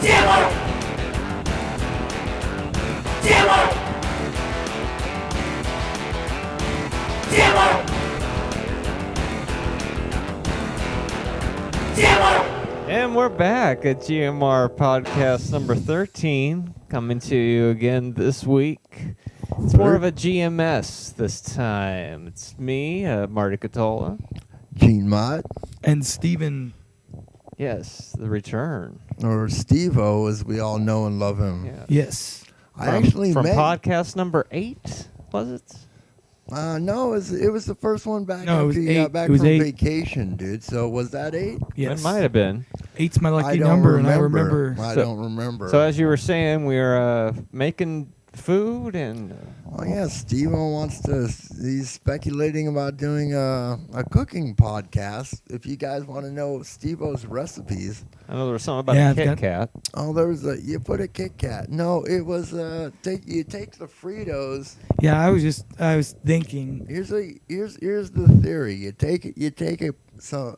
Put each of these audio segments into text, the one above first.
GMR! GMR! GMR! GMR! And we're back at GMR Podcast number 13, coming to you again this week. It's more of a GMS this time. It's me, Marty Catola. Gene Mott. And Steven. Yes, the return. Or Stev-O, as we all know and love him. Yeah. Yes. I actually from met... podcast number 8, was it? No, it was the first one back No, it was after you 8. got back It was from 8. vacation, dude. So was that 8? Yes. It might have been. 8's my lucky I don't number, remember. and I remember. I So- don't remember. So as you were saying, we're making food and... Oh, yeah, Steve-O wants to... He's speculating about doing a cooking podcast. If you guys want to know Steve-O's recipes... I know there was something about Yeah, a I've Kit got- Kat. Oh, there was a... You put a Kit Kat. No, it was... You take the Fritos... Yeah, I was thinking. Here's the theory. You take some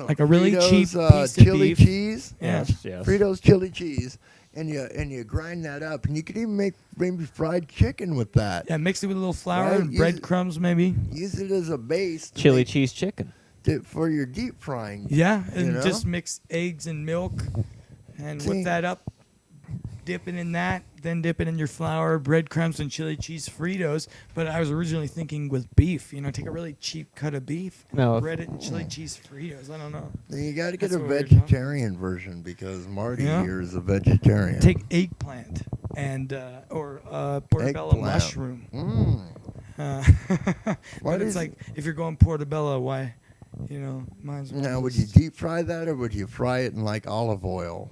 Like a really Fritos, cheap piece of chili beef. cheese. Yeah. Yes. Fritos chili cheese, and you grind that up, and you could even make maybe fried chicken with that. Yeah, mix it with a little flour Right, and use breadcrumbs, maybe. Use it as a base to Chili make cheese chicken. for your deep frying. Yeah, You and know? just mix eggs and milk, and See? whip that up. Dip it in that, then dip it in your flour, breadcrumbs, and chili cheese Fritos. But I was originally thinking with beef. Take a really cheap cut of beef and No. bread it in chili cheese Fritos. I don't know. Then you got to get That's a what we were talking- vegetarian version because Marty Yeah. here is a vegetarian. Take eggplant and or portobello Eggplant. mushroom. Why But does- it's like if you're going portobello, why? Mine's. Now, would you deep fry that, or would you fry it in like olive oil,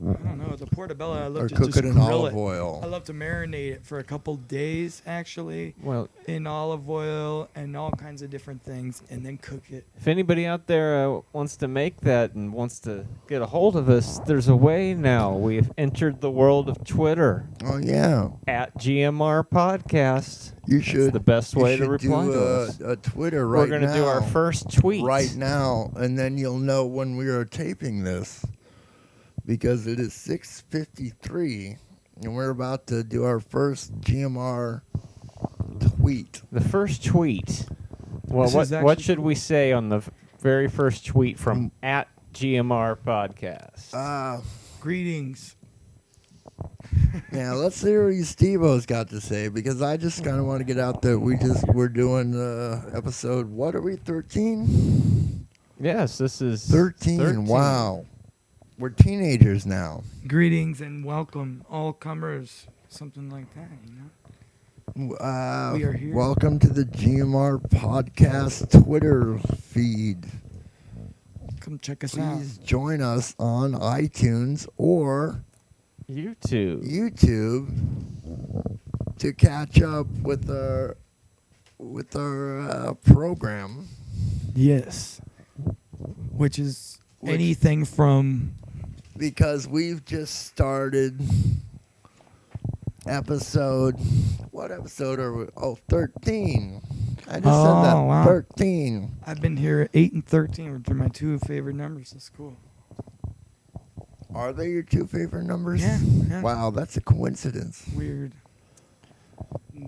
I don't know. The portobello, I love or to cook just it in grill olive it. oil? I love to marinate it for a couple days, actually, Well, in olive oil and all kinds of different things, and then cook it. if anybody out there wants to make that and wants to get a hold of us, there's a way now. We've entered the world of Twitter Oh yeah, at GMR Podcast. you That's should. the best way you to should reply do to us. a Twitter right We're going to do our now. first tweet. Right now, and then you'll know when we are taping this, because it is 6:53, and we're about to do our first GMR tweet. The first tweet. Well, This is what actually should we say on the very first tweet from at GMR Podcast? Greetings. Yeah, let's see what Steve-O's got to say, because I just kind of want to get out there. We're doing episode, what are we, 13? Yes, this is 13, wow. We're teenagers now. Greetings and welcome, all comers, something like that, We are here. Welcome to the GMR Podcast Twitter feed. Come check us out. Please join us on iTunes or YouTube. to catch up with our program. Yes. Which is anything from... Because we've just started episode. What episode are we? Oh, 13. I just said that. wow. 13. I've been here at 8 and 13, which are my two favorite numbers. That's cool. Are they your two favorite numbers? Yeah. Wow, that's a coincidence. Weird.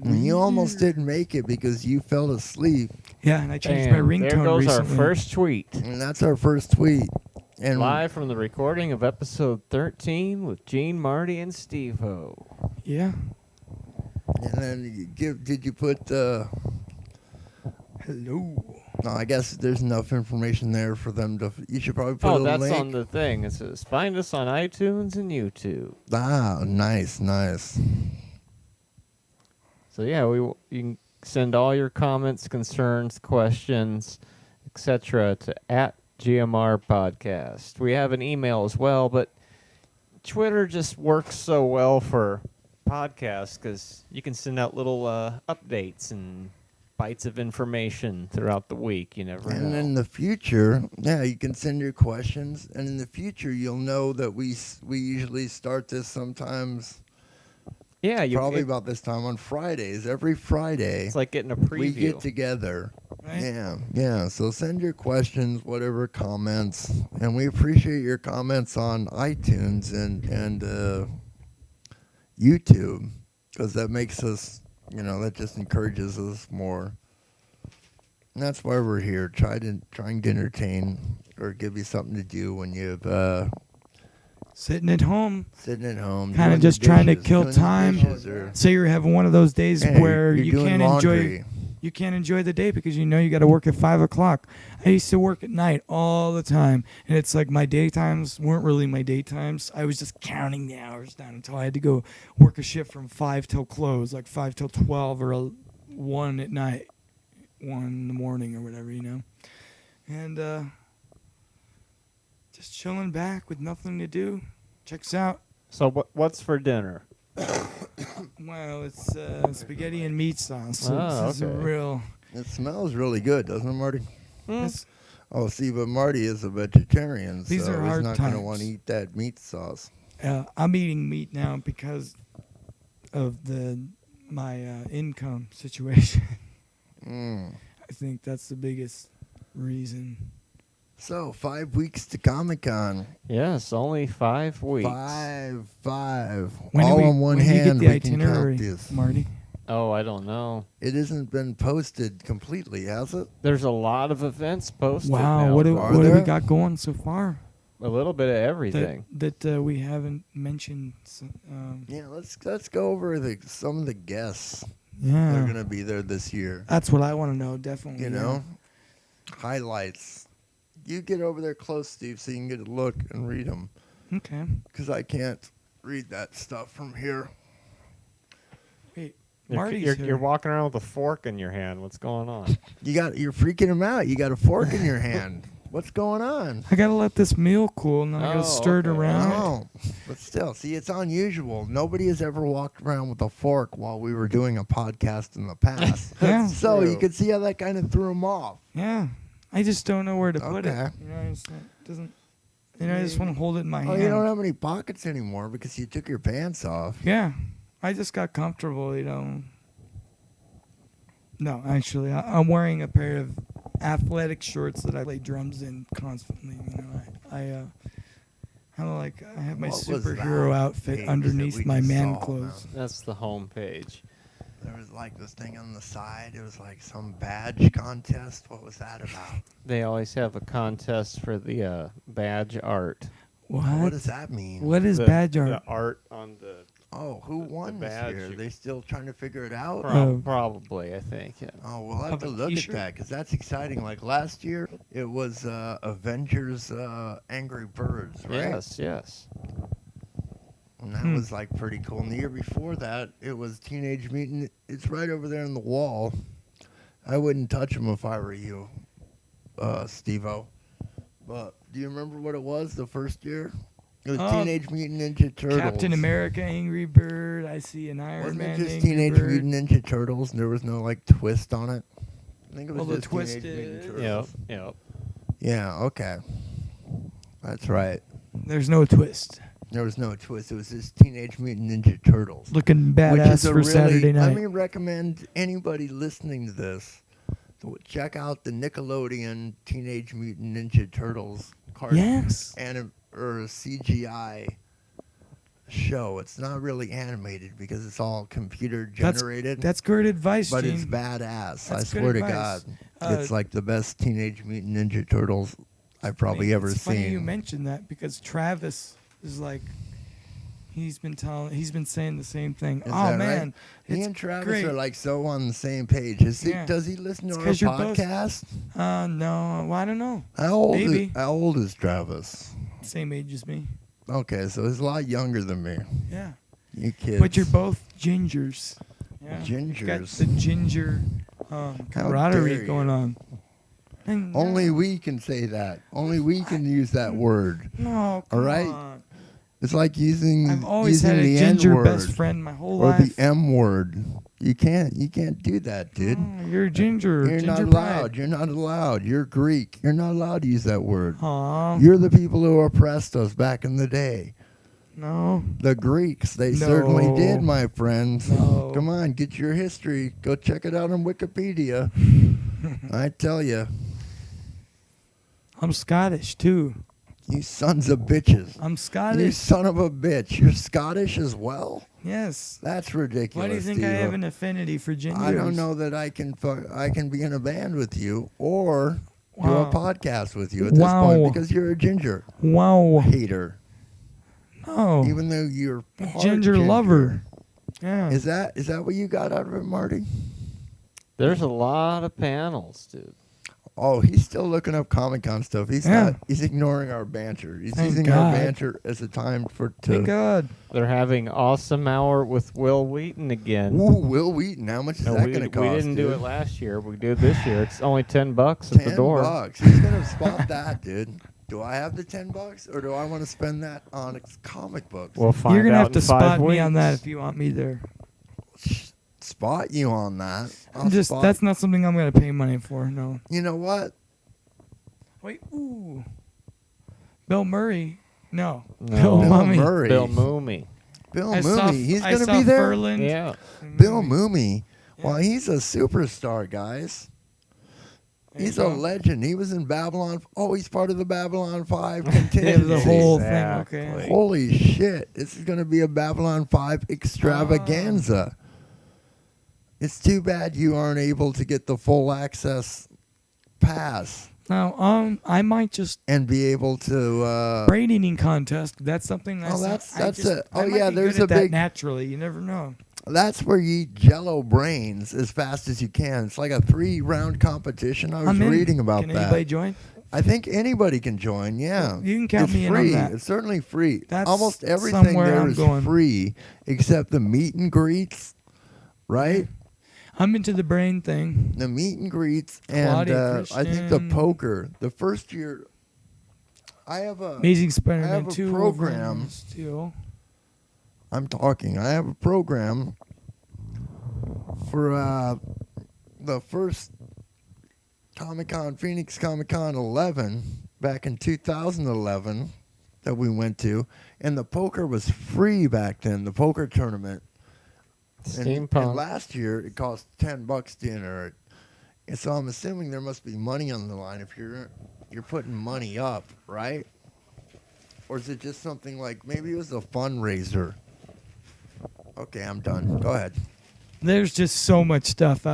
And you almost didn't make it because you fell asleep. Yeah, and I changed my And ringtone there goes recently. our first tweet. And that's our first tweet. And Live from the recording of episode 13 with Gene, Marty, and Stev-O. Yeah. And then did you put Hello. no, I guess there's enough information there for them to. You should probably put Oh, a that's link. on the thing. It says, find us on iTunes and YouTube. Ah, nice. So, yeah, you can send all your comments, concerns, questions, etc. to at GMR Podcast. We have an email as well, but Twitter just works so well for podcasts because you can send out little updates and bites of information throughout the week. You never And know. in the future, yeah, you can send your questions. And in the future, you'll know that we usually start this sometimes. Yeah, Probably about this time on Fridays. Every Friday, it's like getting a preview. we get together Right? Yeah. So send your questions, whatever comments, and we appreciate your comments on iTunes and YouTube, because that makes us, that just encourages us more. And that's why we're here, trying to entertain or give you something to do when you've Sitting at home, kind of just trying to kill time. Say you're having one of those days where you can't enjoy the day because you got to work at 5 o'clock. I used to work at night all the time, and it's like my daytimes weren't really my daytimes. I was just counting the hours down until I had to go work a shift from 5 till close, like 5 till 12 or 1 at night, 1 in the morning or whatever, And just chilling back with nothing to do. Checks out. So what's for dinner? Well, it's spaghetti and meat sauce. So this is okay. real. It smells really good, doesn't it, Marty? It's- Oh, see, but Marty is a vegetarian, These so are he's hard not going to times. want to eat that meat sauce. I'm eating meat now because of my income situation. I think that's the biggest reason. So, 5 weeks to Comic-Con. Yes, only 5 weeks. Five. When All do we, on one when hand, do you we get the can count itinerary, this. Marty? Oh, I don't know. It hasn't been posted completely, has it? There's a lot of events posted Wow, now, what do but Are we there? got going so far? a little bit of everything. That we haven't mentioned. Yeah, let's go over some of the guests that are Yeah, going to be there this year. that's what I want to know. Definitely. You yeah. know, highlights. You get over there close, Steve, so you can get a look and read them. Okay. Because I can't read that stuff from here. Wait, You're, Marty's you're, here. you're walking around with a fork in your hand. What's going on? You're freaking him out. You got a fork in your hand. What's going on? I gotta let this meal cool, and then I Oh, gotta stir it okay. around. No, but still, see, it's unusual. Nobody has ever walked around with a fork while we were doing a podcast in the past. Yeah. So true. you could see how that kind of threw him off. Yeah, I just don't know where to put it. Okay. I just want to hold it in my Oh, hand. you don't have any pockets anymore because you took your pants off. Yeah, I just got comfortable, No, actually, I'm wearing a pair of athletic shorts that I play drums in constantly. I have my What was superhero that outfit page underneath that we my just man saw clothes. That's the home page. There was like this thing on the side. It was like some badge contest. What was that about? They always have a contest for the badge art. What does that mean? What is The- badge art? The art on the Oh, who won this badge. year? Are they still trying to figure it out? probably, I think. Yeah. Oh, we'll have Of to a look at t-shirt? that because that's exciting. Like last year, it was Avengers Angry Birds, right? Yes. And that was like pretty cool. And the year before that, it was Teenage Mutant. It's right over there on the wall. I wouldn't touch them if I were you, Stev-O. But do you remember what it was the first year? It was Teenage Mutant Ninja Turtles. Captain America, Angry Bird. I see an Iron Wasn't Man. it just Angry Teenage Bird. Mutant Ninja Turtles and there was no like twist on it? I think it was Well, the just twist Teenage Mutant is- Turtles. Yep. Yeah, okay. That's right. There's no twist. There was no twist. It was just Teenage Mutant Ninja Turtles. Looking Which badass is a for really, Saturday Let night. me recommend anybody listening to this to check out the Nickelodeon Teenage Mutant Ninja Turtles cartoon Yes. or CGI show. It's not really animated because it's all computer generated. That's good advice, but Gene. it's badass. I That's good swear to advice. God, it's like the best Teenage Mutant Ninja Turtles I've probably ever it's seen. funny you mentioned that because Travis is like, he's been saying the same thing. Is Oh that man, right? it's Me and Travis great. are like so on the same page. Yeah. Does he listen to It's our 'cause you're both- podcast? No, well, I don't know. How Maybe. old is Travis? Same age as me. Okay, so he's a lot younger than me. Yeah, You kids. but you're both gingers. Yeah. You've got Gingers. the ginger camaraderie dare you. going on. And, Only we can say that. Only we can use that word. No, come right? on. It's like using I've always using had a the ginger N-word best friend my whole or life. the M word. You can't do that, dude. Oh, you're ginger. You're ginger not allowed. pride. You're not allowed. You're Greek. You're not allowed to use that word. Aw, You're the people who oppressed us back in the day. no. The Greeks, they certainly No. did, my friends. No. Come on, get your history. Go check it out on Wikipedia. I tell you. I'm Scottish, too. You sons of bitches. I'm Scottish. You son of a bitch. You're Scottish as well? Yes. That's ridiculous. Why do you think I have an affinity for gingers? I don't know that I can be in a band with you or do a podcast with you at this point because you're a ginger. Wow. Hater. No. Even though you're part ginger lover. Yeah. Is that what you got out of it, Marty? There's a lot of panels, dude. Oh, he's still looking up ComiCon stuff. He's ignoring our banter. He's using our banter as a time Thank God. They're having Awesome Hour with Will Wheaton again. Ooh, Will Wheaton. How much is that going to cost? We didn't do it last year. We do it this year. It's only $10 at the door. $10. He's going to spot that, dude. Do I have the $10 or do I want to spend that on comic books? We'll find out. You're going to have to spot me on that if you want me there. Spot you on that. That's not something I'm going to pay money for, no. You know what? Wait, ooh. Bill Murray. No. Bill Murray. Bill Mooney. Bill Mooney. He's going to be there? Furland. Yeah. Bill Mooney. Well, he's a superstar, guys. He's a legend. He was in Babylon. Oh, he's part of the Babylon 5 contingency. The whole thing. Okay. Holy shit. This is going to be a Babylon 5 extravaganza. It's too bad you aren't able to get the full access pass. Now, I might just and be able to brain eating contest. That's something that's it. Oh yeah, there's a big naturally. You never know. That's where you eat Jello brains as fast as you can. It's like a 3-round competition. I was reading about that. Can anybody join? I think anybody can join. Yeah, you can count me free. in on that. It's certainly free. That's almost everything there is going. free except the meet and greets. Right. I'm into the brain thing. The meet and greets and I think the poker. The first year, I have a Amazing Spider-Man 2 program. I have a program for the first ComiCon, Phoenix ComiCon 11 back in 2011 that we went to, and the poker was free back then. The poker tournament. And last year it cost $10 to enter it, and so I'm assuming there must be money on the line if you're putting money up, right? Or is it just something like maybe it was a fundraiser? Okay, I'm done. Go ahead. There's just so much stuff.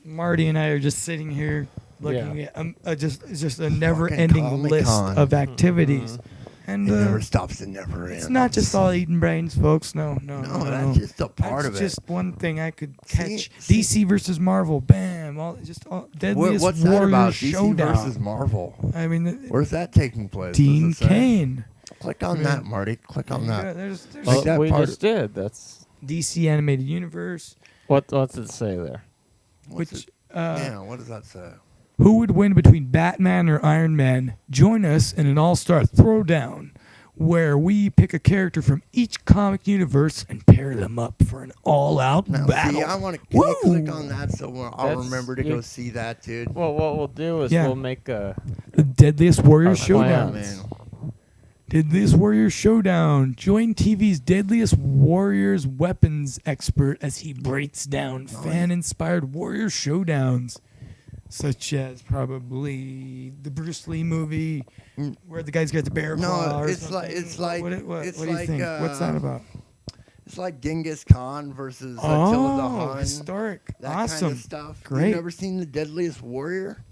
Marty and I are just sitting here looking at just a never-ending list of activities. Mm-hmm. And it never stops. It never ends. It's not just all eating brains, folks. No. That's just a part of it. That's just one thing I could catch. DC versus Marvel. Bam. Deadliest what's that Warrior about? Showdown. DC versus Marvel. I mean, where's that taking place? Dean Cain. Click on that, Marty. Click on that. There's we just did. That's DC Animated Universe. What's it say there? What does that say? Who would win between Batman or Iron Man? Join us in an all-star throwdown where we pick a character from each comic universe and pair them up for an all-out battle. See, I want to click on that so I'll remember to go see that, dude. Well, what we'll do is we'll make the Deadliest Warrior Showdown. Man. Deadliest Warrior Showdown. Join TV's Deadliest Warriors weapons expert as he breaks down fan-inspired warrior showdowns. Such as probably the Bruce Lee movie where the guys get the bear claw. It's like what do you think? What's that about? It's like Genghis Khan versus Attila the Hun. Historic. That awesome. kind of stuff. Great. You've never seen The Deadliest Warrior?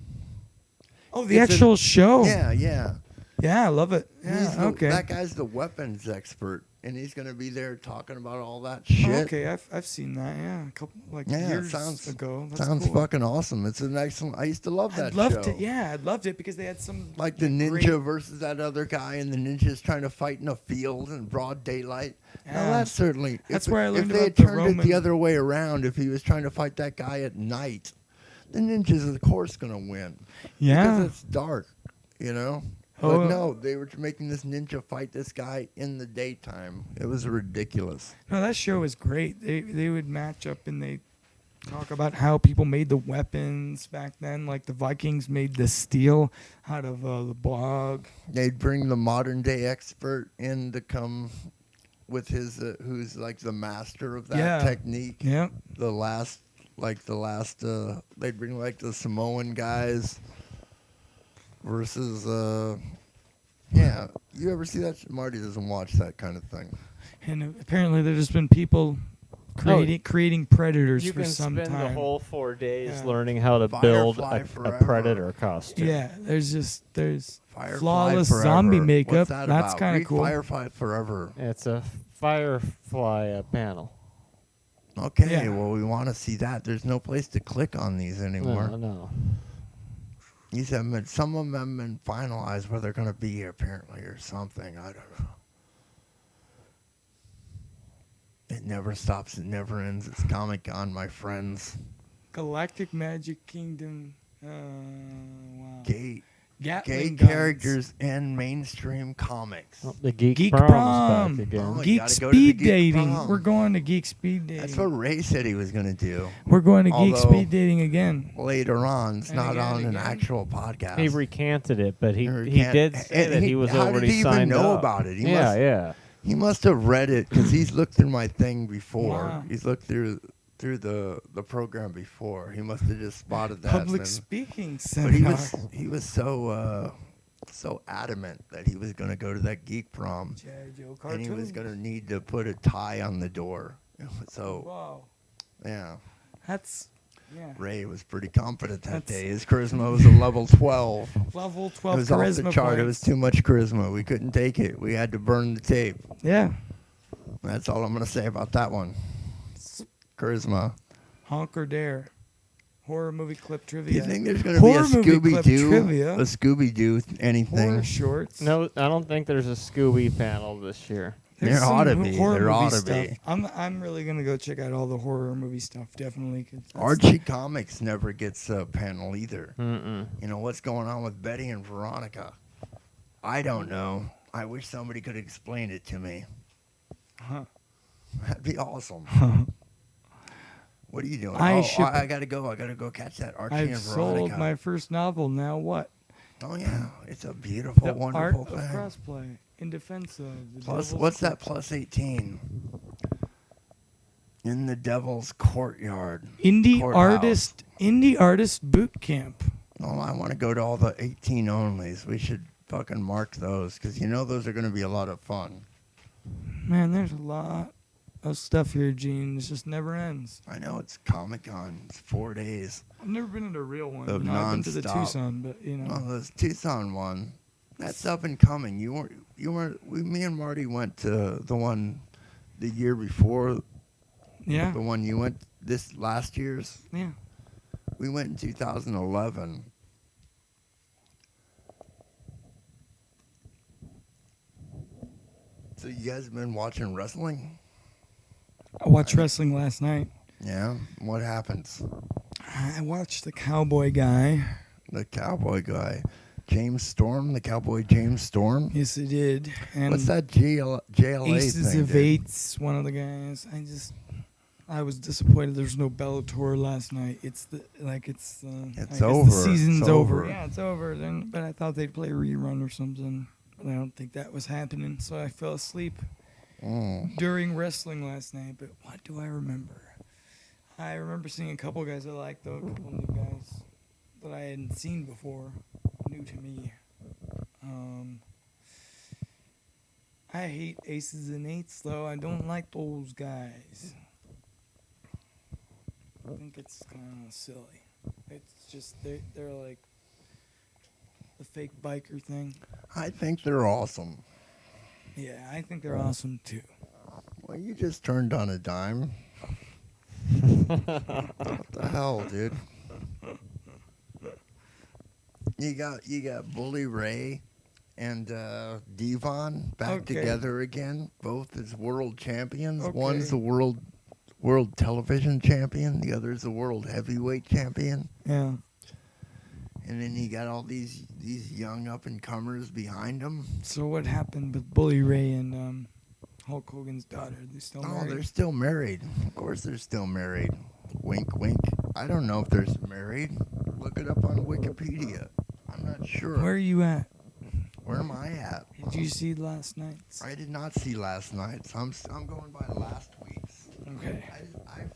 Oh, the actual show. Yeah. Yeah, I love it. Yeah, okay. That guy's the weapons expert, and he's going to be there talking about all that shit. Oh, okay, I've seen that. Yeah, a couple years ago. That's sounds cool. fucking awesome. It's an excellent. I used to love that show. I loved it because they had some like the ninja versus that other guy, and the ninja's trying to fight in a field in broad daylight. Yeah. Now that's certainly. That's where I learned about the If they had turned it the other way around, if he was trying to fight that guy at night, the ninja's of course going to win. Yeah, because it's dark, you know. But no, they were making this ninja fight this guy in the daytime. It was ridiculous. No, that show was great. They would match up and they talk about how people made the weapons back then. Like the Vikings made the steel out of the bog. They'd bring the modern day expert in to come with his, who's like the master of that technique. Yeah. The last like the last. They'd bring like the Samoan guys versus. Yeah, you ever see that? Marty doesn't watch that kind of thing. And apparently, there's just been people creating predators for some time. You can spend the whole 4 days learning how to Firefly build a predator costume. Yeah, there's Firefly flawless forever. zombie makeup. What's that That's about? kind of Read cool. Firefly Forever. It's a Firefly panel. Okay, Yeah. well, we want to see that. There's no place to click on these anymore. No. He said some of them have been finalized where they're going to be here, apparently, or something. I don't know. It never stops. It never ends. It's ComiCon, my friends. Galactic Magic Kingdom. Wow. Gay Gatling guns. characters in mainstream comics. Oh, the Geek Prom. Prom's back again. Oh, you Geek gotta go to the speed Geek dating. Prom. We're going to geek speed dating. That's what Ray said he was going to do. We're going to geek Although- speed dating again. Later on, it's And not again, on an again. actual podcast. He recanted it, but he recant- did say and that he was how already did he signed even know up. about it? Yeah. He must have read it because he's looked through my thing before. Wow. He's looked through the program before. He must have just spotted that. Public and then- speaking But he seminar. was so adamant that he was going to go to that geek prom, G.I. Joe and he was cartoons. going to need to put a tie on the door. So Wow. yeah, That's, yeah. Ray was pretty confident that That's- day. His charisma was a level 12. Level It 12 was off charisma the chart. It was points. too much charisma. We couldn't take it. We had to burn the tape. Yeah. That's all I'm going to say about that one. Charisma. Honk or Dare. Horror movie clip Do trivia. you think there's going to be a Horror movie clip Scooby-Doo? trivia. A Scooby-Doo anything? Horror shorts. No, I don't think there's a Scooby panel this year. There's There ought to some be. horror There movie ought to stuff. be. I'm really gonna go check out all the horror movie stuff. Definitely. 'Cause that's- Archie Comics never gets a panel either. Mm-mm. You know, what's going on with Betty and Veronica? I don't know. I wish somebody could explain it to me. Huh. That'd be awesome. What are you doing? I I gotta go. I gotta go catch that Archie and I've Veronica. sold my first novel. Now what? Oh yeah, it's a beautiful, The wonderful art thing. of crossplay in defense of the Plus, Devil's what's that? Court. Plus 18. In the Devil's Courtyard. Indie Courthouse. artist boot camp. Oh, I want to go to all the 18 onlys. We should fucking mark those because you know those are going to be a lot of fun. Man, there's a lot of stuff here, Gene. It just never ends. I know it's Comic-Con. It's 4 days. I've never been to a real one. Of No, I've been to the nonstop. Tucson, but you know. Oh, this Tucson one. That's up and coming. Me and Marty went to the one the year before. Yeah. The one you went this last year's. Yeah. We went in 2011. So you guys been watching wrestling? I watched wrestling last night. Yeah. What happens? I watched the cowboy guy. The cowboy guy, James Storm, the cowboy James Storm. Yes, I did. And What's that JLA Aces thing? of dude? Eights, one of the guys. I was disappointed there's no Bellator last night. It's I guess over. The season's It's over. over. Yeah, it's over. Then, but I thought they'd play a rerun or something. But I don't think that was happening. So I fell asleep during wrestling last night. But what do I remember? I remember seeing a couple guys I liked, though. A couple new guys that I hadn't seen before, new to me. I hate Aces and Eights, though. I don't like those guys. I think it's kind of silly. It's just they're like the fake biker thing. I think they're awesome. Yeah, I think they're awesome too. Well, you just turned on a dime. What the hell, dude? You got Bully Ray and Devon back Okay. together again, both as world champions. Okay. One's the world television champion, the other's the world heavyweight champion. Yeah. And then you got all these young up and comers behind them. So what happened with Bully Ray and Hulk Hogan's daughter? They still Oh, married? they're still married. Of course they're still married. Wink, wink. I don't know if they're married. Look it up on Wikipedia. I'm not sure. Where are you at? Where am I at? Did you see last night's? I did not see last night's. I'm going by last week's. Okay.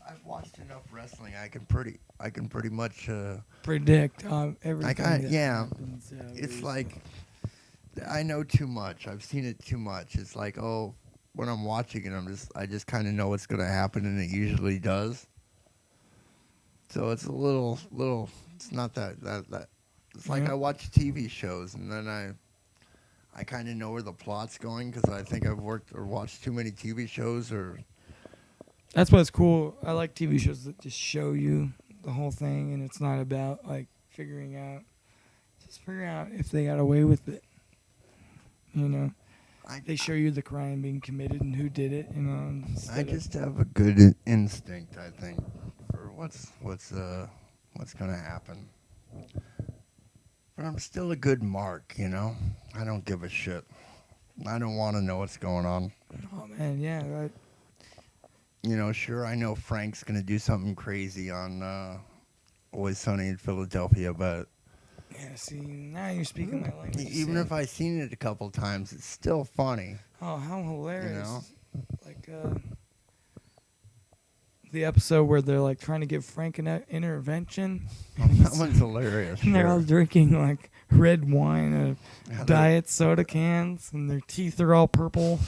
I've watched enough wrestling. I can pretty much predict everything. Yeah. Happens, It's like I know too much. I've seen it too much. It's like, oh, when I'm watching it, I just kind of know what's gonna happen, and it usually does. So it's a little. It's not that. It's like I watch TV shows, and then I kind of know where the plot's going because I think I've worked or watched too many TV shows or. That's what's cool. I like TV shows that just show you the whole thing, and it's not about like figuring out if they got away with it. You know, they show you the crime being committed and who did it. You know, I just have a good instinct, I think, for what's gonna happen. But I'm still a good mark, you know. I don't give a shit. I don't want to know what's going on. Oh man, yeah, right. You know, sure, I know Frank's going to do something crazy on Always Sunny in Philadelphia, but... Yeah, see, now you're speaking my language. Even if I've seen it a couple times, it's still funny. Oh, how hilarious. You know? Like, the episode where they're, like, trying to give Frank an intervention. Oh, that one's hilarious. And they're all drinking, like, red wine or diet soda cans, and their teeth are all purple,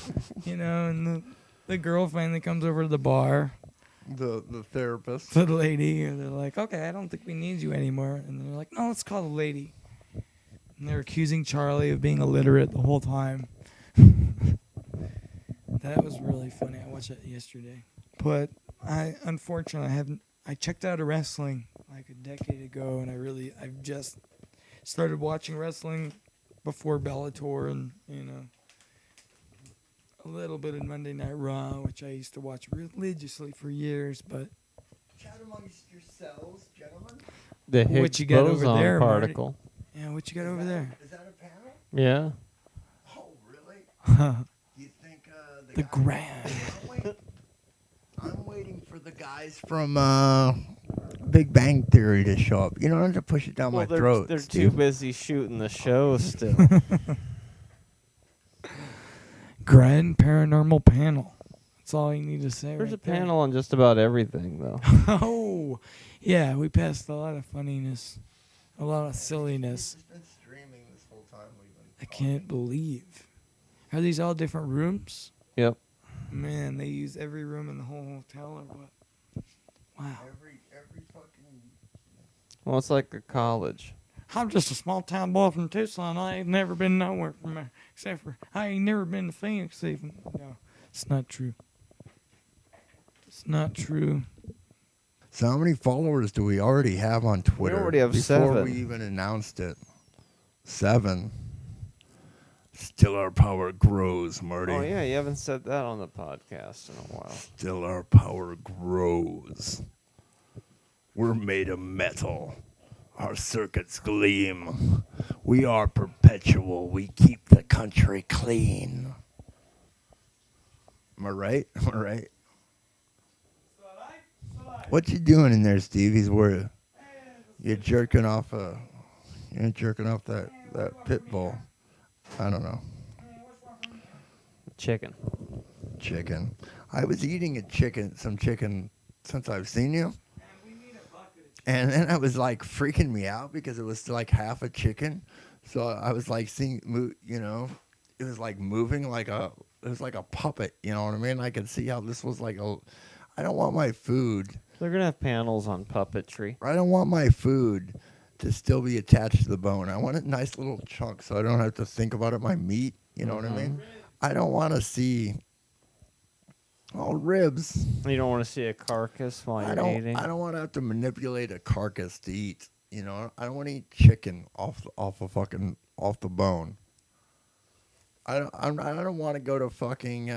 you know, and the girl finally comes over to the bar. The therapist. The lady. And they're like, okay, I don't think we need you anymore. And they're like, no, let's call the lady. And they're accusing Charlie of being illiterate the whole time. That was really funny. I watched that yesterday. But unfortunately, I checked out of wrestling like a decade ago. And I've just started watching wrestling before Bellator and, you know, a little bit of Monday Night Raw, which I used to watch religiously for years, but... Chat amongst yourselves, gentlemen. The Higgs boson there, particle. Marty? Yeah, what you got over there? Is that a panel? Yeah. Oh, really? You think the Grand. I'm waiting for the guys from Big Bang Theory to show up. You don't have to push it down my throat. They're too busy shooting the show still. Grand Paranormal Panel. That's all you need to say. There's a panel on just about everything, though. Oh, yeah. We passed a lot of funniness, a lot of silliness. Been streaming this whole time I can't believe. Are these all different rooms? Yep. Man, they use every room in the whole hotel or what? Wow. Every fucking. Well, it's like a college. I'm just a small town boy from Tucson. I ain't never been nowhere except for I ain't never been to Phoenix even. No, it's not true. It's not true. So how many followers do we already have on Twitter? We already have before 7. We even announced it. 7. Still our power grows, Marty. Oh, yeah, you haven't said that on the podcast in a while. Still our power grows. We're made of metal. Our circuits gleam. We are perpetual. We keep the country clean. Am I right? Am I right? What you doing in there, Steve? He's worried. You're jerking off that pit bull. I don't know. Chicken. I was eating some chicken since I've seen you. And then I was like freaking me out because it was like half a chicken. So I was like seeing, you know, it was like moving it was like a puppet. You know what I mean? I could see how this was like I don't want my food. They're going to have panels on puppetry. I don't want my food to still be attached to the bone. I want a nice little chunk so I don't have to think about it, my meat. You know what I mean? I don't want to see all ribs. You don't want to see a carcass while you're eating? I don't want to have to manipulate a carcass to eat. You know, I don't want to eat chicken off the bone. I don't want to go to fucking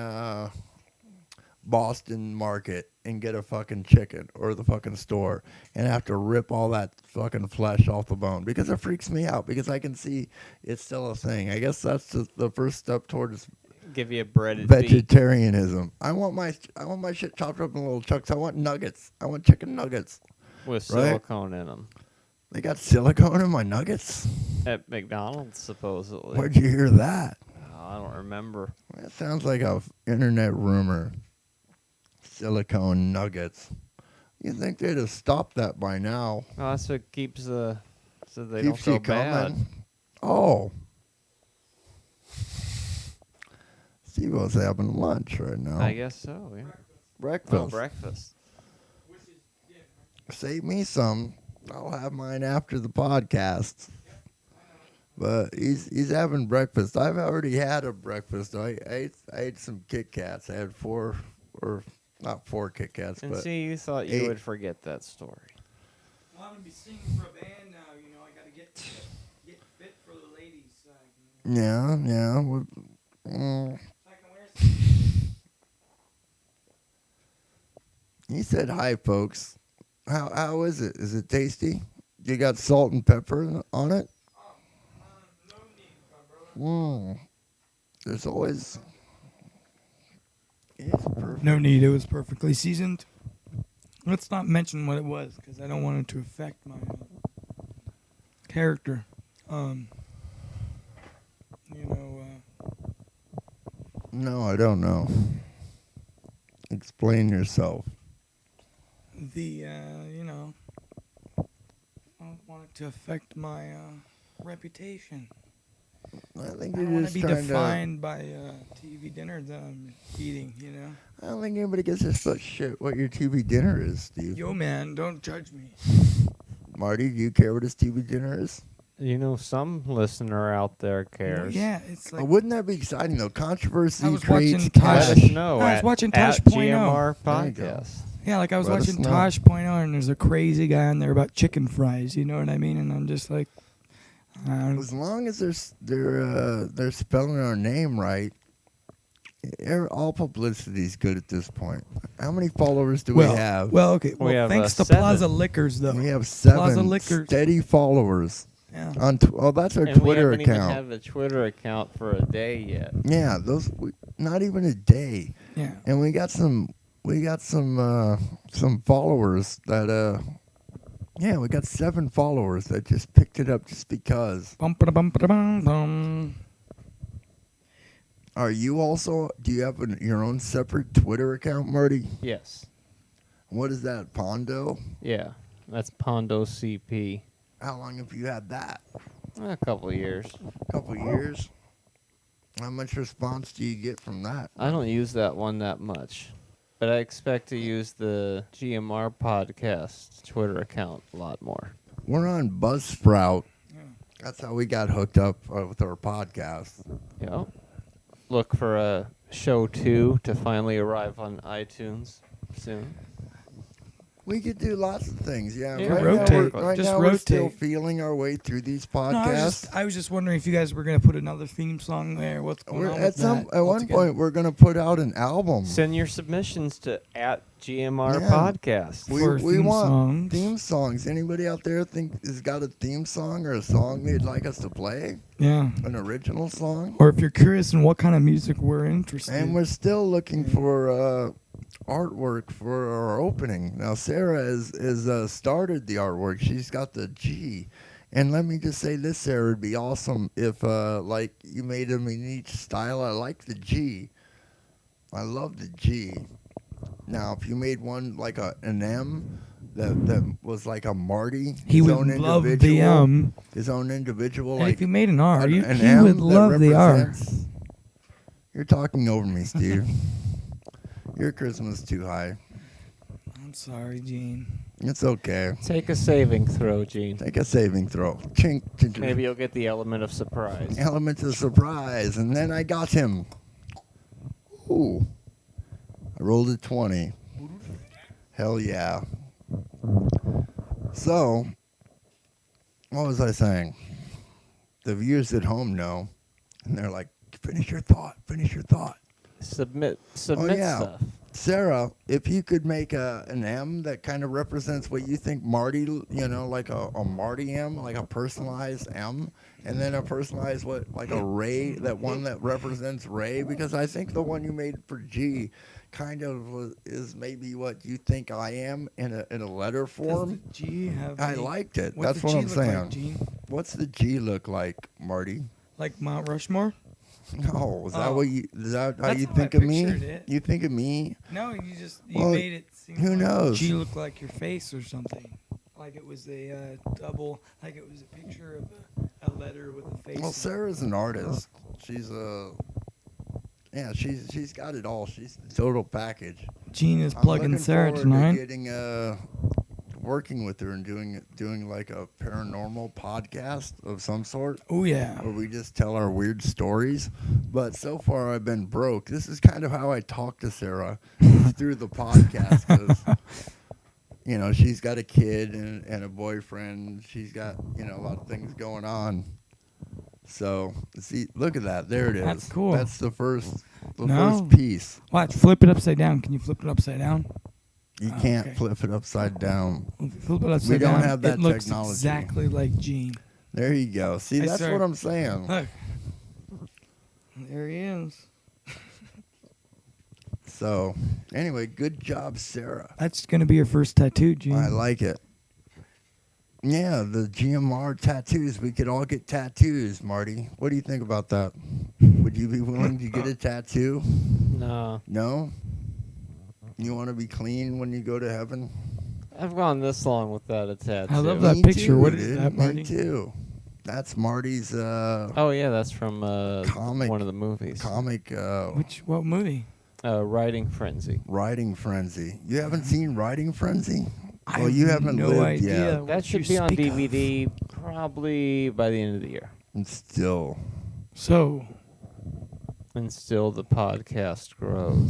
Boston Market and get a fucking chicken or the fucking store and have to rip all that fucking flesh off the bone because it freaks me out because I can see it's still a thing. I guess that's the first step towards give you a breaded vegetarianism. Beef. I want my shit chopped up in little chunks. I want nuggets. I want chicken nuggets with silicone in them. They got silicone in my nuggets at McDonald's, supposedly. Where'd you hear that? Oh, I don't remember. That sounds like a internet rumor. silicone nuggets. You think they'd have stopped that by now? Oh, that's what keeps so they Keeps don't you go bad. coming. Oh. Stev-O's having lunch right now. I guess so, yeah. Breakfast. Oh, breakfast. Save me some. I'll have mine after the podcast. But he's having breakfast. I've already had a breakfast. I ate some Kit Kats. I had not four Kit Kats, And but see, you thought you would forget that story. Well, I'm gonna be singing for a band now. You know, I gotta get fit for the ladies' side. You know? Yeah. So I can wear some. He said hi, folks. How is it? Is it tasty? You got salt and pepper on it? No need, my brother. There's always. It's perfect. No need. It was perfectly seasoned. Let's not mention what it was because I don't want it to affect my character. No, I don't know. Explain yourself. I don't want it to affect my reputation. I think I don't you're want just to be trying defined by TV dinner that I'm eating, you know? I don't think anybody gives a shit what your TV dinner is, Steve. Yo, man, don't judge me. Marty, do you care what his TV dinner is? You know, some listener out there cares. Yeah, it's like... Wouldn't that be exciting, though? Controversy I was creates watching Let cash. us know. I was watching Tosh at Point Oh. GMR There you go. Podcast. Yeah, like I was Let us watching know. Tosh Point Oh, and there's a crazy guy on there about chicken fries, you know what I mean? And I'm just like... As long as they're spelling our name right, all publicity's good at this point. How many followers do we have? Well, okay. We Well, have, thanks to 7. Plaza Liquors, though. We have Plaza 7 Liquors. steady followers. Yeah. That's our And Twitter we haven't even account. had the Twitter account for a day yet. Yeah, not even a day. Yeah. And we got some followers that we got 7 followers that just picked it up just because. Bum-ba-da-bum-ba-da-bum-bum. Do you have your own separate Twitter account, Marty? Yes. What is that, Pondo? Yeah. That's Pondo CP. How long have you had that? A couple of years. A couple of years. How much response do you get from that? I don't use that one that much. But I expect to use the GMR Podcast Twitter account a lot more. We're on Buzzsprout. Yeah. That's how we got hooked up with our podcast. Yeah. Look for show 2 to finally arrive on iTunes soon. We could do lots of things, yeah. Yeah, Right rotate. now, Just we're rotate. still feeling our way through these podcasts. I was just wondering if you guys were going to put another theme song there. What's going on with that? At one point, we're going to put out an album. Send your submissions to @GMR Yeah. Podcast. We want songs. theme songs. Anybody out there has got a theme song or a song they'd like us to play? Yeah. An original song? Or if you're curious in what kind of music we're interested in. And we're still looking for artwork for our opening. Now, Sarah has started the artwork. She's got the G. And let me just say this, Sarah, it'd be awesome if you made them in each style. I like the G. I love the G. Now, if you made one like an M that was like a Marty, he would love the M. His own individual. And like if you made an R, he M would that love the R. represents- You're talking over me, Steve. Your charisma's too high. I'm sorry, Gene. It's okay. Take a saving throw, Gene. Take a saving throw. Chink, chink, chink. Maybe you'll get the element of surprise. Element of surprise. And then I got him. Ooh. I rolled a 20. Hell yeah. So, what was I saying? The viewers at home know. And they're like, finish your thought. Finish your thought. Submit yeah. stuff. Sarah, if you could make an M that kind of represents what you think Marty, like a Marty M, like a personalized M, and then a personalized like a Ray, that one that represents Ray, because I think the one you made for G kind of is maybe what you think I am in a letter form. Does the G have I liked it. What's That's the what G I'm look saying. like, Gene? What's the G look like, Marty? Like Mount Rushmore? No, is that what you? Is that how That's you how think I of me? pictured it. You think of me? No, you Well, made it seem who like knows? G looked like your face or something. Like it was a double, like it was a picture of a letter with a face. Well, Sarah's an artist. She's yeah, she's got it all. She's the total package. Gene is I'm plugging looking Sarah forward tonight. to getting working with her and doing like a paranormal podcast of some sort. Oh yeah. Where we just tell our weird stories. But so far I've been broke. This is kind of how I talk to Sarah through the podcast. 'Cause, you know, she's got a kid and a boyfriend. She's got, you know, a lot of things going on. So, see, look at that. There it is. That's cool. That's the first No. piece. Watch, flip it upside down. Can you flip it upside down? You Oh, can't okay. flip it upside down. Flip it upside down. don't have that it looks technology. exactly like Gene. There you go. See, I that's started- what I'm saying. Look. There he is. So, anyway, good job, Sarah. That's gonna be your first tattoo, Gene. I like it. Yeah, the GMR tattoos. We could all get tattoos, Marty. What do you think about that? Would you be willing to get a tattoo? No. No? You want to be clean when you go to heaven? I've gone this long without a tattoo. I love that Me picture. too, What is dude. that, Me Marty? too. That's Marty's Oh, yeah, that's from Comic- one of the movies. comic What movie? Riding Frenzy. Riding Frenzy. You haven't seen Riding Frenzy? I Well, you have haven't no lived idea. yet. what That you should be on speak of. DVD probably by the end of the year. And still. So, And still the podcast grows.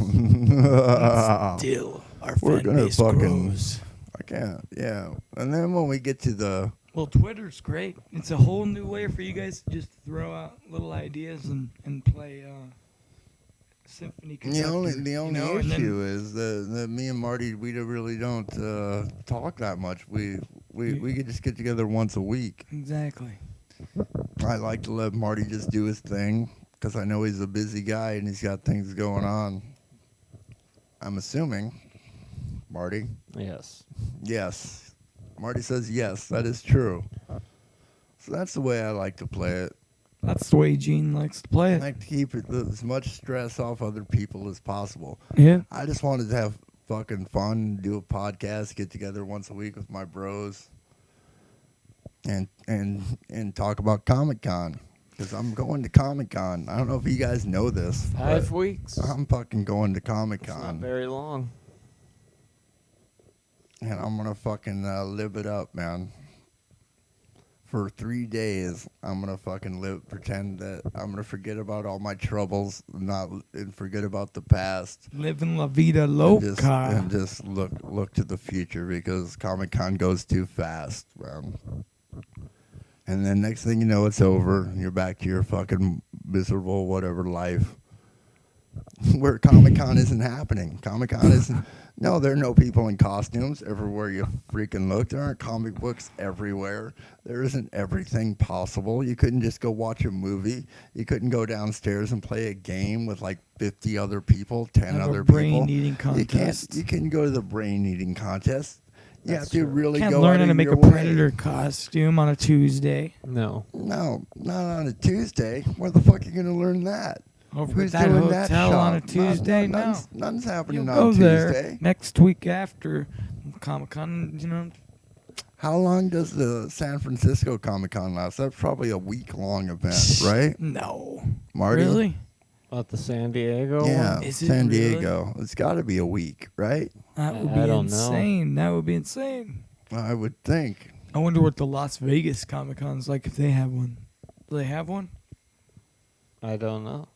still, our We're fan gonna base fucking- grows. I can't. Yeah. And then when we get to the Well, Twitter's great. It's a whole new way for you guys to just throw out little ideas and play symphony conductor. the only and then- issue is that me and Marty really don't talk that much. We could just get together once a week. Exactly. I like to let Marty just do his thing because I know he's a busy guy and he's got things going on. I'm assuming, Marty. Yes. Yes. Marty says yes. That is true. So that's the way I like to play it. That's the way Gene likes to play I it. like to keep as much stress off other people as possible. Yeah. I just wanted to have fucking fun, do a podcast, get together once a week with my bros, and talk about Comic-Con. Because I'm going to Comic-Con. I don't know if you guys know this. 5 but weeks. I'm fucking going to It's not Comic-Con. very long. And I'm going to fucking live it up, man. For 3 days, I'm going to fucking pretend that I'm going to forget about all my troubles, and forget about the past. Living la vida And loca. just look to the future because Comic-Con goes too fast, man. And then next thing you know, it's over. And you're back to your fucking miserable whatever life. Where Comic-Con isn't happening. Comic-Con isn't. No, there are no people in costumes everywhere you freaking look. There aren't comic books everywhere. There isn't everything possible. You couldn't just go watch a movie. You couldn't go downstairs and play a game with like 50 other people, 10 Have other a people. brain-eating contest. You can go to the brain-eating contest. You That's have to true. really Can't go learn out how to of make your a way. predator costume on a Tuesday. No. No, not on a Tuesday. Where the fuck are you going to learn that? Over Who's at that doing that hotel on a shop? Tuesday? No. Nothing's happening You on go there Tuesday. next week after Comic-Con, you know. How long does the San Francisco Comic-Con last? That's probably a week-long event, right? No. Marty? Really? At the San Diego Yeah, one? Is it San really? Diego. It's got to be a week, right? That would I be don't know. insane. That would be insane. I would think. I wonder what the Las Vegas Comic-Con's like if they have one. Do they have one? I don't know.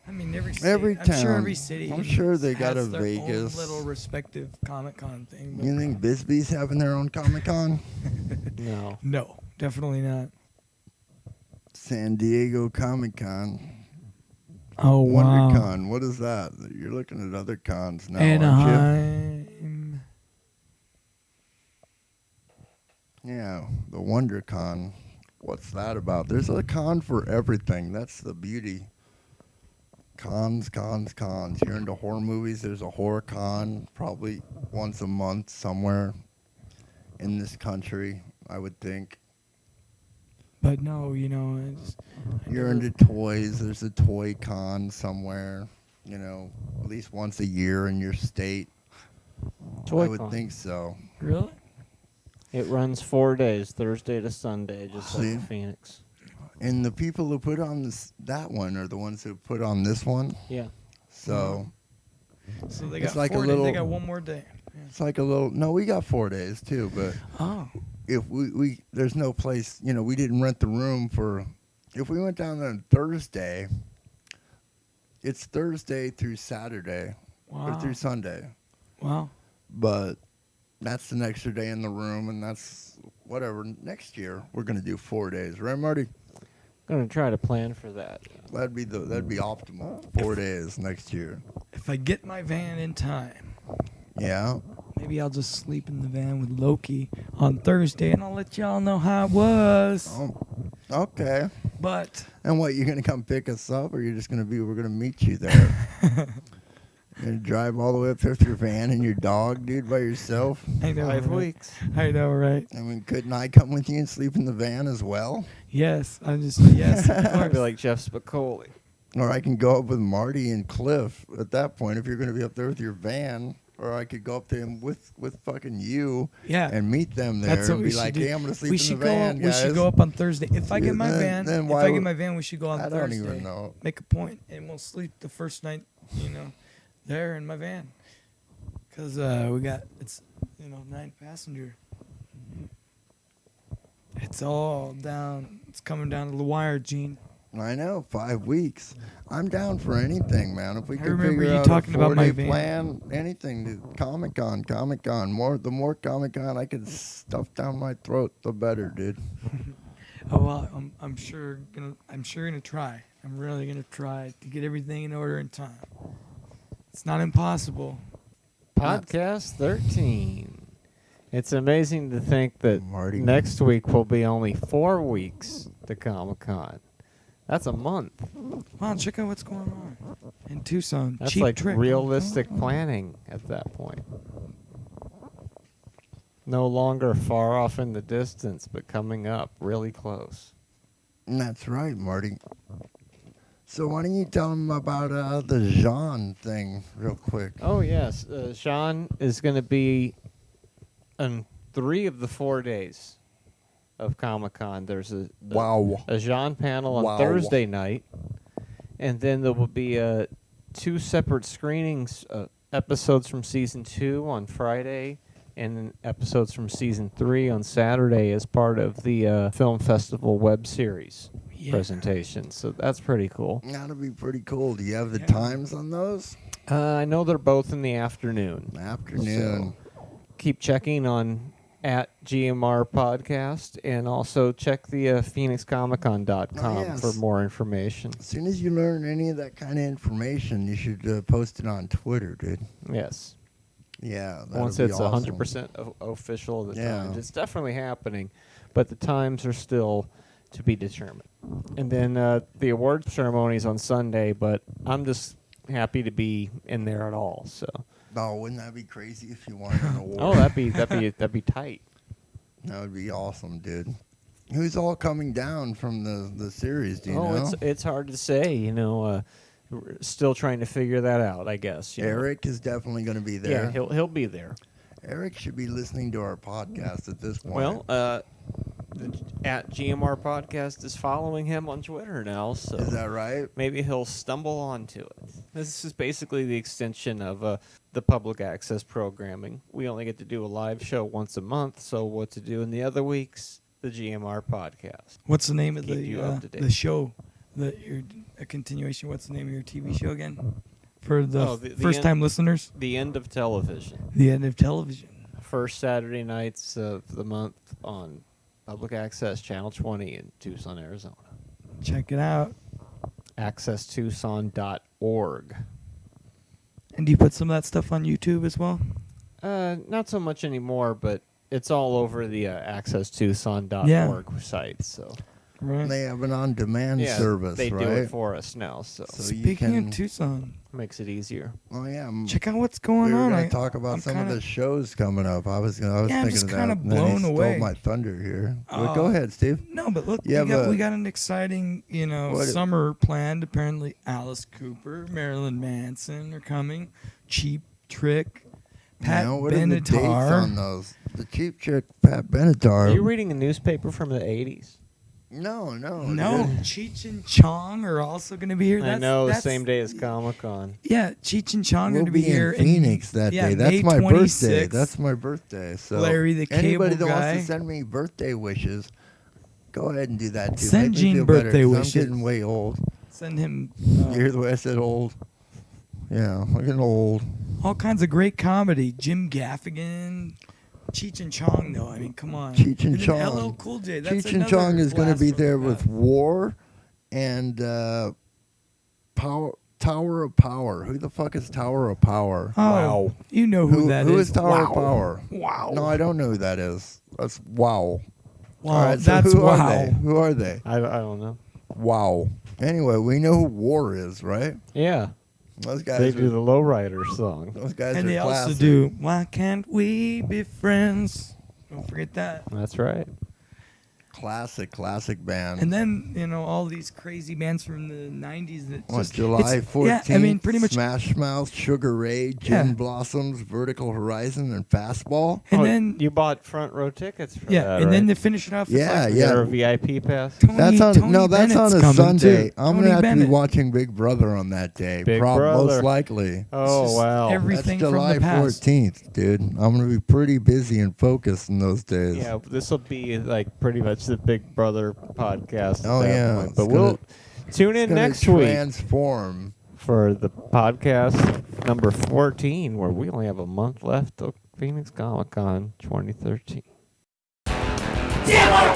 I mean, every city, Every I'm sure town. every city. I'm sure they got has a their Vegas. own little respective Comic-Con thing. But You think Bisbee's having their own Comic-Con? No. no, definitely not. San Diego Comic-Con. Oh wow. WonderCon. What is that? You're looking at other cons now, aren't Anaheim. you? Yeah, the WonderCon. What's that about? There's a con for everything. That's the beauty. Cons. You're into horror movies, there's a horror con probably once a month somewhere in this country, I would think. But no, You're into toys. There's a toy con somewhere, at least once a year in your state. Toy I would con. think so. Really? It runs 4 days, Thursday to Sunday, just See? like Phoenix. And the people who put on that one are the ones who put on this one. Yeah. So they it's got like 4 a days. little. They got one more day. Yeah. It's like a little. No, we got 4 days too, but if we there's no place. We didn't rent the room for. If we went down on Thursday, it's Thursday through Saturday or through Sunday. Wow. But that's an extra day in the room, and that's whatever. Next year we're gonna do 4 days, right, Marty? Gonna try to plan for that. That'd be optimal. 4 days next year. If I get my van in time, Yeah. maybe I'll just sleep in the van with Loki on Thursday, and I'll let y'all know how it was. Oh, okay. But And what, you're gonna come pick us up, or we're gonna meet you there? You're gonna drive all the way up there with your van and your dog, dude, by yourself? I know, 5 right? weeks. I know, right? I mean, couldn't I come with you and sleep in the van as well? Yes, yes, of I'd course. be like Jeff Spicoli. Or I can go up with Marty and Cliff at that point if you're gonna be up there with your van. Or I could go up to him with fucking you Yeah. and meet them there That's what and we be should like, do. hey, I'm gonna sleep We in should the van, go. guys. We should go up on Thursday. If I get my Then van, why if I get would- my van, we should go on I Thursday. don't even know. Make a point, and we'll sleep the first night, there in my van. Cause we got 9 passenger. It's all down. It's coming down to the wire, Gene. I know, 5 weeks. I'm down for anything, man. If we I can remember figure you out talking a about my 4-day van. plan, anything. Dude. Comic-Con. The more Comic-Con I can stuff down my throat, the better, dude. Oh well, I'm sure gonna try. I'm really gonna try to get everything in order in time. It's not impossible. Podcast 13. It's amazing to think that Marty. next week will be only 4 weeks to Comic-Con. That's a month. Wow, check out what's going on in Tucson. That's Cheap like Trick. realistic planning at that point. No longer far off in the distance, but coming up really close. That's right, Marty. So why don't you tell them about the Jean thing real quick? Oh, yes. Sean is going to be on 3 of the 4 days of Comic-Con. There's a Jean panel on Thursday night, and then there will be 2 separate screenings, episodes from Season 2 on Friday, and then episodes from Season 3 on Saturday as part of the Film Festival web series presentation. So that's pretty cool. That'll be pretty cool. Do you have the times on those? I know they're both in the afternoon. Afternoon. So keep checking on at GMR Podcast, and also check the PhoenixComiCon.com for more information. As soon as you learn any of that kind of information, you should post it on Twitter, dude. Yes. Yeah. Once it's 100% official of the times. It's definitely happening, but the times are still to be determined. And then the award ceremony is on Sunday, but I'm just happy to be in there at all. So. Oh, wouldn't that be crazy if you won an award? Oh, that'd be tight. That would be awesome, dude. Who's all coming down from the series? Do you know? It's hard to say. We're still trying to figure that out. I guess. Eric is definitely going to be there. Yeah, he'll be there. Eric should be listening to our podcast at this point. Well, at GMR Podcast is following him on Twitter now, so is that right? Maybe he'll stumble onto it. This is basically the extension of the public access programming. We only get to do a live show once a month, so what to do in the other weeks? The GMR Podcast. What's the name of the the show? A continuation. What's the name of your TV show again? For the first-time listeners? The End of Television. The End of Television. First Saturday nights of the month on Public Access Channel 20 in Tucson, Arizona. Check it out. AccessTucson.org. And do you put some of that stuff on YouTube as well? Not so much anymore, but it's all over the AccessTucson.org site. So Right. They have an on-demand service, they right? do it for us now. So Speaking of Tucson, makes it easier. Oh yeah. Check out what's going on. We were going to talk about some of the shows coming up. I was thinking I'm just of kind that. of blown away. Stole my thunder here. Well, go ahead, Steve. No, but look, we got an exciting, summer planned. Apparently, Alice Cooper, Marilyn Manson are coming. Cheap Trick, Pat Benatar. What are the dates on those? The Cheap Trick, Pat Benatar. Are you reading a newspaper from the 80s? No. Cheech and Chong are also going to be here. I know, the same day as Comic-Con. Yeah, Cheech and Chong are going to be here in Phoenix that day. That's May my 26th. birthday. That's my birthday. So Larry the Cable anybody that Guy. wants to send me birthday wishes, go ahead and do that too. Send Make me Gene feel birthday better, 'cause wishes. I'm getting way old. Send him. You hear the way I said old? Yeah, I'm getting old. All kinds of great comedy. Jim Gaffigan. Cheech and Chong, though. I mean, come on. Cheech and Chong. LL Cool J. That's Cheech and Chong is going to be there with War and Tower of Power. Who the fuck is Tower of Power? Oh, wow. You know who that is. Who is Tower of Power? Wow. No, I don't know who that is. That's Wow. Wow, all right, so that's who Wow. Are they? Who are they? I don't know. Wow. Anyway, we know who War is, right? Yeah. Those guys They do the Lowrider song. Those guys and are they classic. also do Why Can't We Be Friends? Don't forget that. That's right. Classic band. And then, all these crazy bands from the 90s that just... July 14th, yeah, I mean, pretty much... Smash Mouth, Sugar Ray, Gin Blossoms, Vertical Horizon, and Fastball. And then... You bought front row tickets for that, and right? then to finish it off... Yeah. Or a VIP pass? That's on Bennett's a Sunday. Too. I'm going to have to be watching Big Brother on that day. Big Brother. Most likely. Oh, wow. Everything That's July from the past. 14th, dude. I'm going to be pretty busy and focused in those days. Yeah, this will be like pretty much the Big Brother podcast. Oh, yeah. Point. But we'll tune in next week transform for the podcast number 14, where we only have a month left of Phoenix ComiCon 2013. GMR!